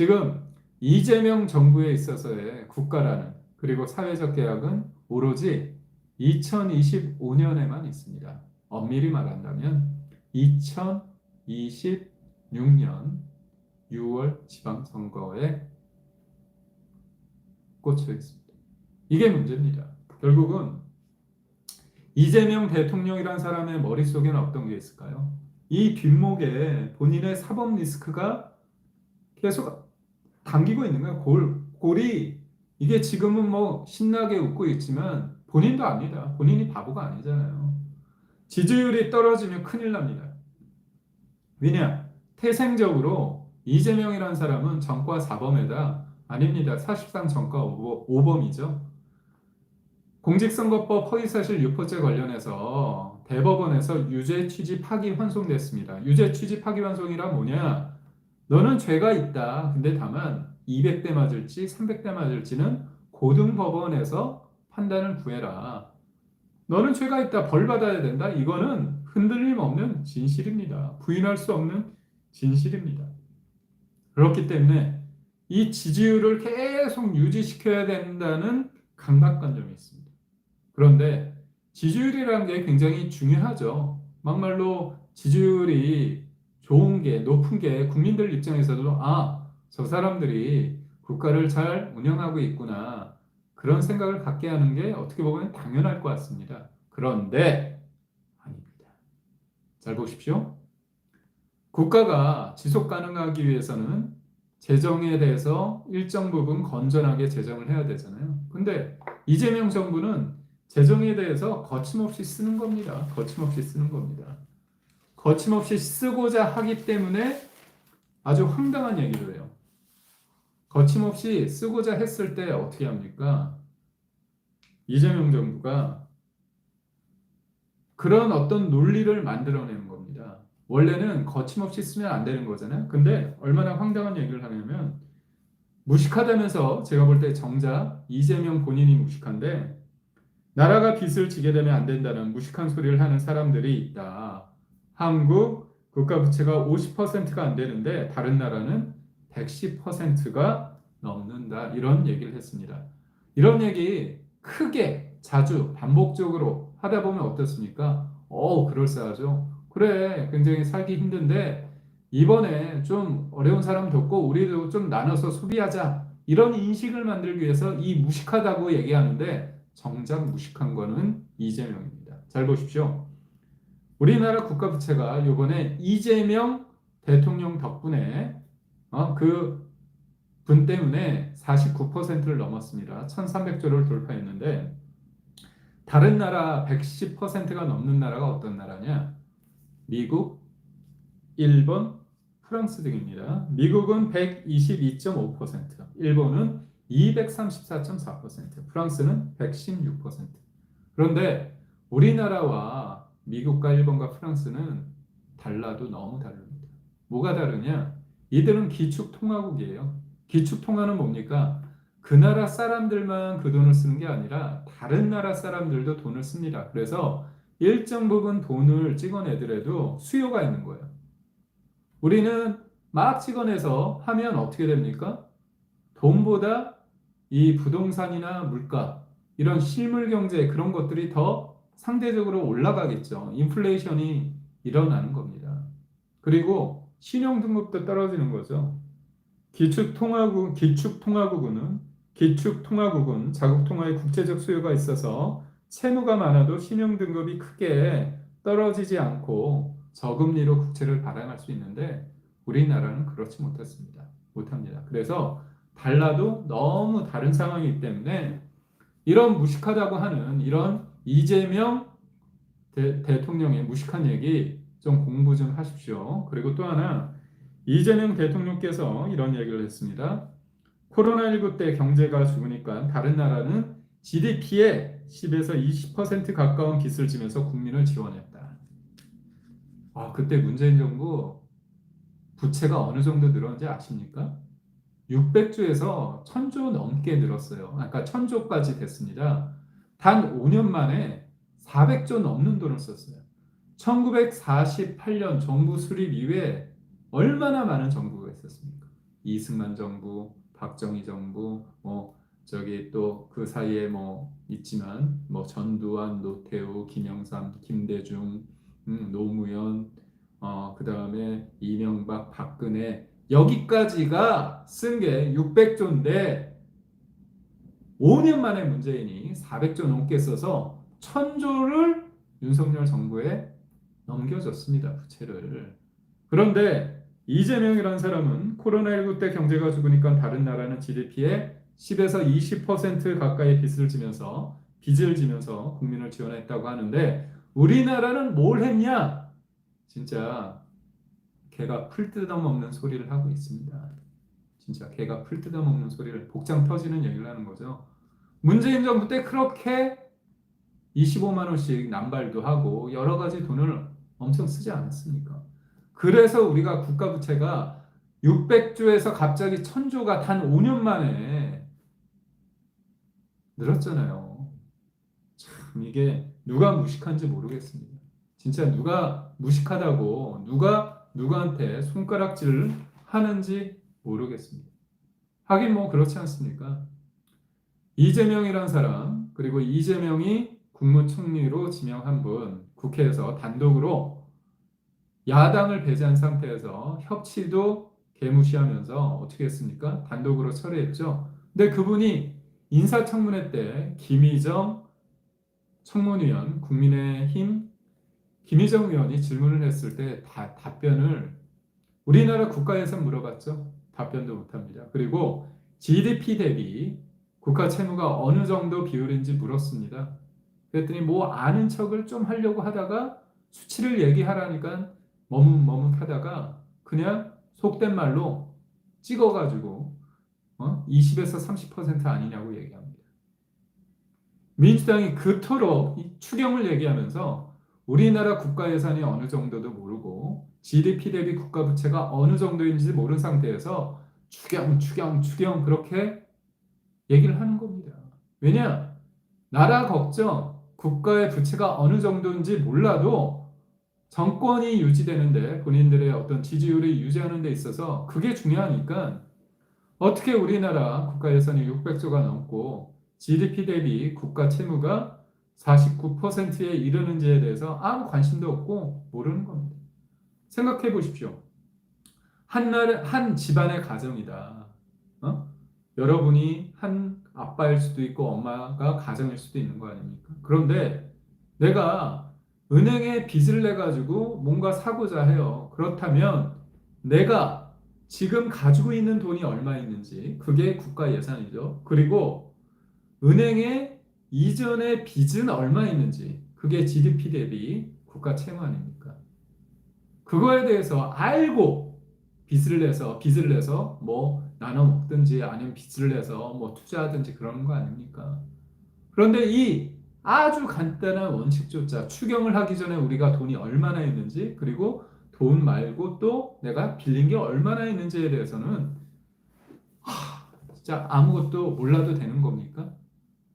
지금 이재명 정부에 있어서의 국가라는 그리고 사회적 계약은 오로지 2025년에만 있습니다. 엄밀히 말한다면 2026년 6월 지방선거에 꽂혀 있습니다. 이게 문제입니다. 결국은 이재명 대통령이란 사람의 머릿속에는 어떤 게 있을까요? 이 뒷목에 본인의 사법 리스크가 계속 당기고 있는 거예요. 골이 이게 지금은 뭐 신나게 웃고 있지만 본인도 압니다. 본인이 바보가 아니잖아요. 지지율이 떨어지면 큰일 납니다. 왜냐? 태생적으로 이재명이라는 사람은 전과 사범에다 아닙니다. 사실상 전과 오범이죠. 공직선거법 허위사실 유포죄 관련해서 대법원에서 유죄 취지 파기 환송됐습니다. 유죄 취지 파기 환송이라 뭐냐? 너는 죄가 있다. 근데 다만 200대 맞을지 300대 맞을지는 고등법원에서 판단을 구해라. 너는 죄가 있다. 벌 받아야 된다. 이거는 흔들림 없는 진실입니다. 부인할 수 없는 진실입니다. 그렇기 때문에 이 지지율을 계속 유지시켜야 된다는 강박관념이 있습니다. 그런데 지지율이라는 게 굉장히 중요하죠. 막말로 지지율이 좋은 게, 높은 게 국민들 입장에서도 저 사람들이 국가를 잘 운영하고 있구나. 그런 생각을 갖게 하는 게 어떻게 보면 당연할 것 같습니다. 그런데 아닙니다. 잘 보십시오. 국가가 지속 가능하기 위해서는 재정에 대해서 일정 부분 건전하게 재정을 해야 되잖아요. 근데 이재명 정부는 재정에 대해서 거침없이 쓰는 겁니다. 거침없이 쓰는 겁니다. 거침없이 쓰고자 하기 때문에 아주 황당한 얘기를 해요. 거침없이 쓰고자 했을 때 어떻게 합니까? 이재명 정부가 그런 어떤 논리를 만들어내는 겁니다. 원래는 거침없이 쓰면 안 되는 거잖아요. 근데 얼마나 황당한 얘기를 하냐면 무식하다면서 제가 볼 때 정작 이재명 본인이 무식한데 나라가 빚을 지게 되면 안 된다는 무식한 소리를 하는 사람들이 있다. 한국 국가 부채가 50%가 안 되는데 다른 나라는 110%가 넘는다. 이런 얘기를 했습니다. 이런 얘기 크게 자주 반복적으로 하다 보면 어떻습니까? 그럴싸하죠. 그래, 굉장히 살기 힘든데 이번에 좀 어려운 사람 돕고 우리도 좀 나눠서 소비하자. 이런 인식을 만들기 위해서 이 무식하다고 얘기하는데 정작 무식한 거는 이재명입니다. 잘 보십시오. 우리나라 국가 부채가 이번에 이재명 대통령 덕분에 그 분 때문에 49%를 넘었습니다. 1,300조를 돌파했는데 다른 나라 110%가 넘는 나라가 어떤 나라냐? 미국, 일본, 프랑스 등입니다. 미국은 122.5%, 일본은 234.4%, 프랑스는 116%. 그런데 우리나라와 미국과 일본과 프랑스는 달라도 너무 다릅니다. 뭐가 다르냐? 이들은 기축통화국이에요. 기축통화는 뭡니까? 그 나라 사람들만 그 돈을 쓰는 게 아니라 다른 나라 사람들도 돈을 씁니다. 그래서 일정 부분 돈을 찍어내더라도 수요가 있는 거예요. 우리는 막 찍어내서 하면 어떻게 됩니까? 돈보다 이 부동산이나 물가, 이런 실물 경제 그런 것들이 더 상대적으로 올라가겠죠. 인플레이션이 일어나는 겁니다. 그리고 신용등급도 떨어지는 거죠. 기축통화국은 자국통화의 국제적 수요가 있어서 채무가 많아도 신용등급이 크게 떨어지지 않고 저금리로 국채를 발행할 수 있는데 우리나라는 그렇지 못합니다. 그래서 달라도 너무 다른 상황이기 때문에 이런 무식하다고 하는 이런 이재명 대통령의 무식한 얘기 좀 공부 좀 하십시오. 그리고 또 하나 이재명 대통령께서 이런 얘기를 했습니다. 코로나19 때 경제가 죽으니까 다른 나라는 GDP의 10에서 20% 가까운 빚을 지면서 국민을 지원했다. 그때 문재인 정부 부채가 어느 정도 늘었는지 아십니까? 600조에서 1000조 넘게 늘었어요. 그러니까 1000조까지 됐습니다. 단 5년 만에 400조 넘는 돈을 썼어요. 1948년 정부 수립 이후에 얼마나 많은 정부가 있었습니까? 이승만 정부, 박정희 정부, 저기 또 그 사이에 있지만 전두환, 노태우, 김영삼, 김대중, 노무현, 그 다음에 이명박, 박근혜 여기까지가 쓴 게 600조인데 5년 만에 문재인이 400조 넘게 써서 1000조를 윤석열 정부에 넘겨줬습니다. 부채를. 그런데 이재명이라는 사람은 코로나19 때 경제가 죽으니까 다른 나라는 GDP의 10에서 20% 가까이 빚을 지면서 국민을 지원했다고 하는데 우리나라는 뭘 했냐? 진짜 개가 풀 뜯어먹는 소리를 하고 있습니다. 진짜 개가 풀 뜯어먹는 소리를 복장 터지는 얘기를 하는 거죠. 문재인 정부 때 그렇게 25만 원씩 남발도 하고 여러 가지 돈을 엄청 쓰지 않았습니까? 그래서 우리가 국가 부채가 600조에서 갑자기 1000조가 단 5년 만에 늘었잖아요. 참 이게 누가 무식한지 모르겠습니다. 진짜 누가 무식하다고 누가 누구한테 손가락질을 하는지 모르겠습니다. 하긴 그렇지 않습니까? 이재명이란 사람 그리고 이재명이 국무총리로 지명한 분 국회에서 단독으로 야당을 배제한 상태에서 협치도 개무시하면서 어떻게 했습니까? 단독으로 처리했죠. 근데 그분이 인사청문회 때 김의정 청문위원 국민의힘 김의정 의원이 질문을 했을 때 답변을 우리나라 국가예산 물어봤죠. 답변도 못합니다. 그리고 GDP 대비 국가 채무가 어느 정도 비율인지 물었습니다. 그랬더니 아는 척을 좀 하려고 하다가 수치를 얘기하라니까 머뭇머뭇하다가 그냥 속된 말로 찍어가지고 20에서 30% 아니냐고 얘기합니다. 민주당이 그토록 이 추경을 얘기하면서 우리나라 국가 예산이 어느 정도도 모르고 GDP 대비 국가 부채가 어느 정도인지 모르는 상태에서 추경 그렇게 얘기를 하는 겁니다. 왜냐? 나라 걱정, 국가의 부채가 어느 정도인지 몰라도 정권이 유지되는데 본인들의 어떤 지지율을 유지하는 데 있어서 그게 중요하니까 어떻게 우리나라 국가 예산이 600조가 넘고 GDP 대비 국가 채무가 49%에 이르는지에 대해서 아무 관심도 없고 모르는 겁니다. 생각해 보십시오. 한 집안의 가정이다. 여러분이 한 아빠일 수도 있고 엄마가 가정일 수도 있는 거 아닙니까? 그런데 내가 은행에 빚을 내가지고 뭔가 사고자 해요. 그렇다면 내가 지금 가지고 있는 돈이 얼마 있는지 그게 국가 예산이죠. 그리고 은행에 이전에 빚은 얼마 있는지 그게 GDP 대비 국가 채무 아닙니까? 그거에 대해서 알고 빚을 내서 나눠 먹든지 아니면 빚을 내서 투자하든지 그러는 거 아닙니까? 그런데 이 아주 간단한 원칙조차 추경을 하기 전에 우리가 돈이 얼마나 있는지 그리고 돈 말고 또 내가 빌린 게 얼마나 있는지에 대해서는 진짜 아무것도 몰라도 되는 겁니까?